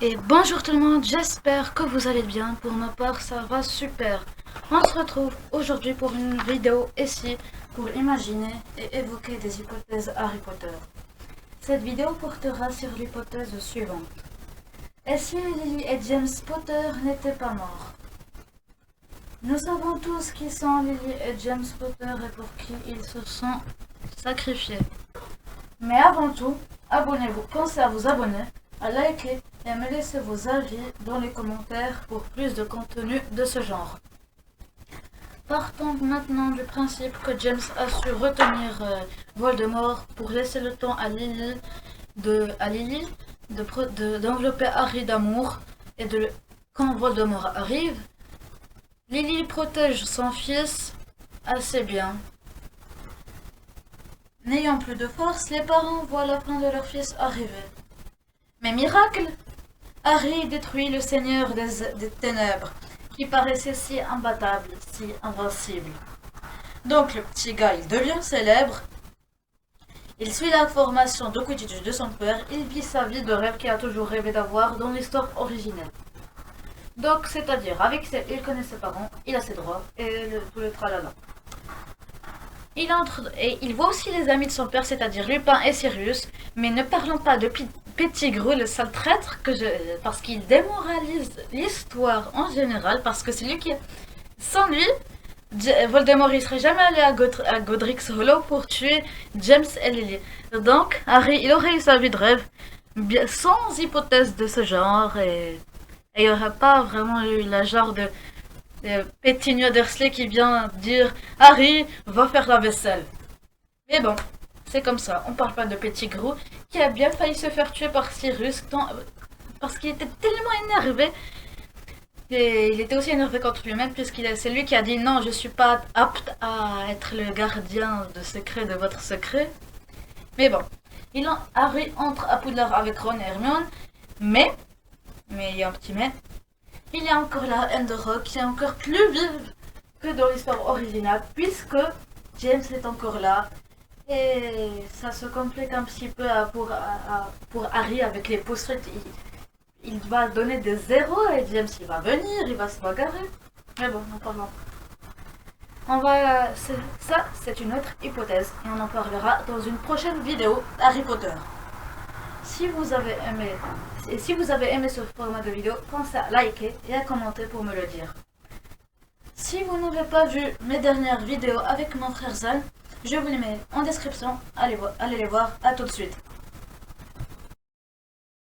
Et bonjour tout le monde, j'espère que vous allez bien. Pour ma part, ça va super. On se retrouve aujourd'hui pour une vidéo ici pour imaginer et évoquer des hypothèses Harry Potter. Cette vidéo portera sur l'hypothèse suivante. Et si Lily et James Potter n'étaient pas morts? Nous savons tous qui sont Lily et James Potter et pour qui ils se sont sacrifiés. Mais avant tout, abonnez-vous, pensez à vous abonner, à liker et à me laisser vos avis dans les commentaires pour plus de contenu de ce genre. Partons maintenant du principe que James a su retenir Voldemort pour laisser le temps à Lily d'envelopper Harry d'amour et quand Voldemort arrive, Lily protège son fils assez bien. N'ayant plus de force, les parents voient la fin de leur fils arriver. Mais miracle, Harry détruit le Seigneur des Ténèbres, qui paraissait si imbattable, si invincible. Donc le petit gars, il devient célèbre, il suit la formation de Quidditch de son père, il vit sa vie de rêve qu'il a toujours rêvé d'avoir dans l'histoire originelle. Donc, c'est-à-dire, il connaît ses parents, il a ses droits, et tout le tralala. Il entre et il voit aussi les amis de son père, c'est-à-dire Lupin et Sirius, mais ne parlons pas de Pettigrew, le sale traître, parce qu'il démoralise l'histoire en général, parce que c'est lui qui... Sans lui, Voldemort il serait jamais allé à Godric's Hollow pour tuer James et Lily. Donc, Harry, il aurait eu sa vie de rêve, sans hypothèse de ce genre, et il n'y aurait pas vraiment eu la genre de Pétigneux Dursley qui vient dire Harry va faire la vaisselle. Mais bon, c'est comme ça. On parle pas de Pettigrew qui a bien failli se faire tuer par Sirius parce qu'il était tellement énervé. Et il était aussi énervé contre lui-même c'est lui qui a dit non, je suis pas apte à être le gardien de votre secret. Mais bon, Harry entre à Poudlard avec Ron et Hermione, mais il y a un petit mais. Il y a encore la haine de Rogue qui est encore plus vive que dans l'histoire originale, puisque James est encore là. Et ça se complique un petit peu pour Harry avec les post-it. Il va donner des zéros et James il va venir, il va se bagarrer. Mais bon, en parlant. Ça, c'est une autre hypothèse et on en parlera dans une prochaine vidéo Harry Potter. Si vous avez aimé ce format de vidéo, pensez à liker et à commenter pour me le dire. Si vous n'avez pas vu mes dernières vidéos avec mon frère Zan, je vous les mets en description, allez les voir, à tout de suite.